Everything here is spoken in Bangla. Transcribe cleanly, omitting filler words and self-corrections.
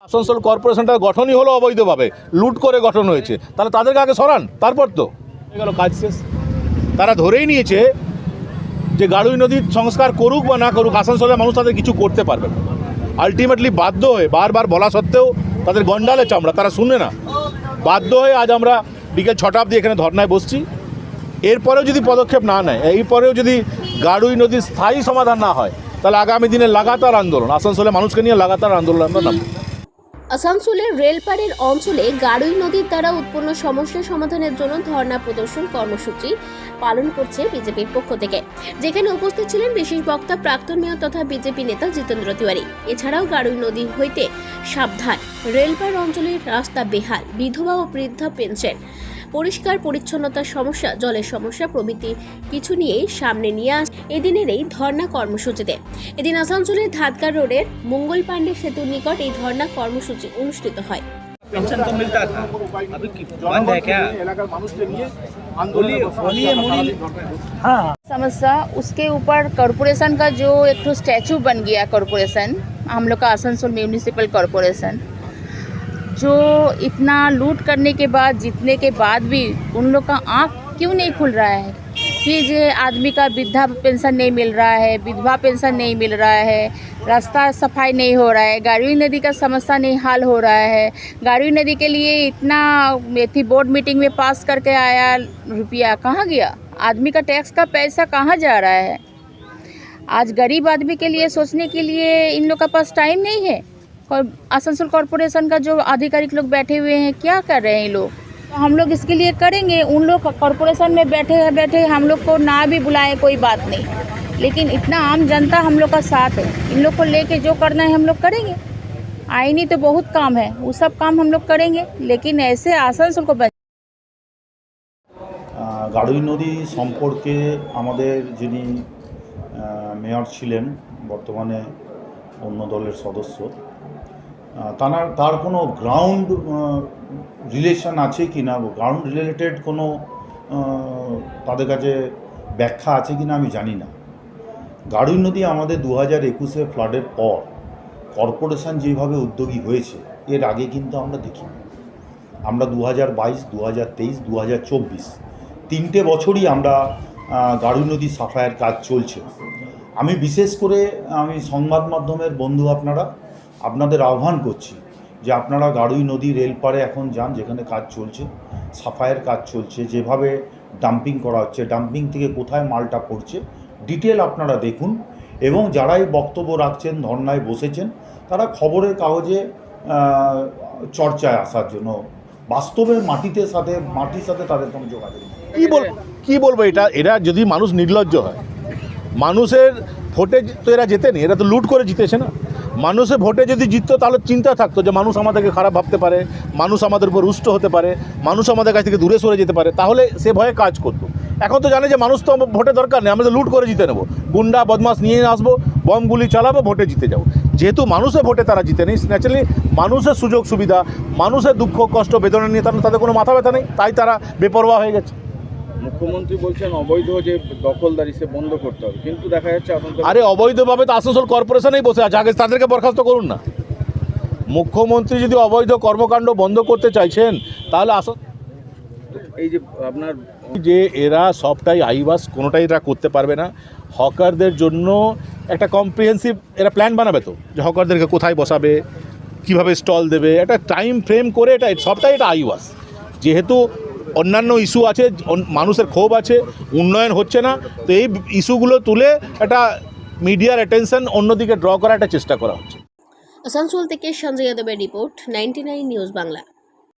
আসানসোল কর্পোরেশনটা গঠনই হলো অবৈধভাবে, লুট করে গঠন হয়েছে, তাহলে তাদেরকে আগে সরান, তারপর তো হয়ে গেল কাজ শেষ। তারা ধরেই নিয়েছে যে গাড়ুই নদীর সংস্কার করুক বা না করুক, আসানসোলের মানুষ তাদের কিছু করতে পারবে না। আলটিমেটলি বাধ্য হয়ে বারবার বলা সত্ত্বেও তাদের গন্ডালে চামড়া, তারা শুনে না। বাধ্য হয়ে আজ আমরা বিকেল 6টা অবধি এখানে ধর্নায় বসছি। এরপরেও যদি পদক্ষেপ না নেয়, এরপরেও যদি গাড়ুই নদীর স্থায়ী সমাধান না হয়, তাহলে আগামী দিনে লাগাতার আন্দোলন, আসানসোলের মানুষকে নিয়ে লাগাতার আন্দোলন আমরা নামব। আসানসোলের রেলপাড়ের অঞ্চলে গাড়ুই নদীর দ্বারা উৎপন্ন সমস্যা সমাধানের জন্য ধর্ণা প্রদর্শন কর্মসূচি পালন করছে বিজেপির পক্ষ থেকে, যেখানে উপস্থিত ছিলেন বিশেষ বক্তা প্রাক্তন মেয়র তথা বিজেপি নেতা জিতেন্দ্র তিওয়ারি। এছাড়াও গাড়ুই নদী হইতে সাবধান, রেলপাড় অঞ্চলের রাস্তা বেহাল, বিধবা ও বৃদ্ধা পেনশন, পরিষ্কার পরিচ্ছন্নতার সমস্যা, জলের সমস্যা প্রভৃতি কিছু নিয়ে সামনে নিয়ে আস এদিনের এই ধর্ণা কর্মসূচিতে। এদিন আসানসোলের ধাদগাঁ রোডের মঙ্গল পাণ্ডে সেতুর নিকট এই ধর্ণা কর্মসূচি অনুষ্ঠিত হয়। पेंशन तो मिलता था, अभी बंद है क्या? हाँ, समस्या उसके ऊपर कॉरपोरेशन का जो एक तो स्टैचू बन गया, कॉरपोरेशन हम लोग का आसनसोल म्यूनिसिपल कॉरपोरेशन जो इतना लूट करने के बाद, जीतने के बाद भी उन लोग का आँख क्यों नहीं खुल रहा है कि जो आदमी का वृद्धा पेंशन नहीं मिल रहा है, विधवा पेंशन नहीं मिल रहा है, रास्ता सफाई नहीं हो रहा है, गाड़ुई नदी का समस्या नहीं हल हो रहा है। गाड़ुई नदी के लिए इतना थी बोर्ड मीटिंग में पास करके आया, रुपया कहाँ गया? आदमी का टैक्स का पैसा कहाँ जा रहा है? आज गरीब आदमी के लिए सोचने के लिए इन लोग का पास टाइम नहीं है। और आसनसोल कॉरपोरेशन का जो आधिकारिक लोग बैठे हुए हैं, क्या कर रहे हैं ये लोग? तो हम लोग इसके लिए करेंगे। उन लोग कॉरपोरेशन में बैठे हम लोग को ना भी बुलाए कोई बात नहीं, लेकिन इतना आम जनता हम लोग का साथ है। इन लोग को लेके जो करना है हम लोग करेंगे। आईनी तो बहुत काम है, वो सब काम हम लोग करेंगे, लेकिन ऐसे आसनसोल को গাড়ুই নদী সম্পর্কে আমাদের যিনি মেয়র ছিলেন, বর্তমানে অন্য দলের সদস্য, তার কোনো গ্রাউন্ড রিলেশন আছে কি না, গ্রাউন্ড রিলেটেড কোনো তাদের কাছে ব্যাখ্যা আছে কি না আমি জানি না। গাড়ুই নদী আমাদের 2021-এ ফ্লাডের পর কর্পোরেশন যেভাবে উদ্যোগী হয়েছে, এর আগে কিন্তু আমরা দেখিনি। আমরা 2022, 2023, 2024 তিনটে বছরই আমরা গাড়ুই নদী সাফাইয়ের কাজ চলছে। আমি বিশেষ করে সংবাদ মাধ্যমের বন্ধু আপনাদের আহ্বান করছি যে আপনারা গাড়ুই নদী রেলপাড়ে এখন যান, যেখানে কাজ চলছে, সাফাইয়ের কাজ চলছে, যেভাবে ডাম্পিং করা হচ্ছে, ডাম্পিং থেকে কোথায় মালটা পড়ছে, ডিটেল আপনারা দেখুন। এবং যারাই বক্তব্য রাখছেন, ধর্নায় বসেছেন, তারা খবরের কাগজে চর্চায় আসার জন্য, বাস্তবে মাটির সাথে তাদের কোনো যোগাযোগ নেই। কি বলবো, এরা যদি মানুষ নির্লজ্জ হয়, মানুষের ভোটে তো এরা জেতেনি, এরা তো লুট করে জিতেছে না। মানুষের ভোটে যদি জিততো তাহলে চিন্তা থাকতো যে মানুষ আমাদেরকে খারাপ ভাবতে পারে, মানুষ আমাদের উপর রুষ্ট হতে পারে, মানুষ আমাদের কাছ থেকে দূরে সরে যেতে পারে, তাহলে সে ভয়ে কাজ করতো। এখন তো জানে যে মানুষ তো ভোটে দরকার নেই, আমরা তো লুট করে জিতে নেবো, গুন্ডা বদমাস নিয়ে আসবো, বমগুলি চালাবো, ভোটে জিতে যাবো। যেহেতু মানুষের ভোটে তারা জিতে নেই, ন্যাচারালি মানুষের সুযোগ সুবিধা, মানুষের দুঃখ কষ্ট বেদনা নিয়ে তাদের কোনো মাথা ব্যথা নেই, তাই তারা বেপরোয়া হয়ে গেছে। মুখ্যমন্ত্রী বলছেন অবৈধ যে দখলদারি সে বন্ধ করতে হবে, কিন্তু দেখা যাচ্ছে আরে অবৈধভাবে তো আসানসোল কর্পোরেশনেই বসে আছে, আগে তাদেরকে বরখাস্ত করুন না। মুখ্যমন্ত্রী যদি অবৈধ কর্মকাণ্ড বন্ধ করতে চাইছেন, তাহলে এই যে আপনার যে এরা সবটাই আইবাস, কোনোটাই এরা করতে পারবে না। হকারদের জন্য একটা কম্প্রিহেন্সিভ এরা প্ল্যান বানাবে তো, যে হকারদেরকে কোথায় বসাবে, কিভাবে স্টল দেবে, একটা টাইম ফ্রেম করে, এটা সবটাই এটা আইবাস। যেহেতু অন্যান্য ইস্যু আছে, মানুষের ক্ষোভ আছে, উন্নয়ন হচ্ছে না, তো এই ইস্যুগুলো তুলে একটা মিডিয়ার অ্যাটেনশন অন্যদিকে ড্র করার একটা চেষ্টা করা হচ্ছে। আসানসোল থেকে সঞ্জয় যাদবের রিপোর্ট, 99 নিউজ বাংলা।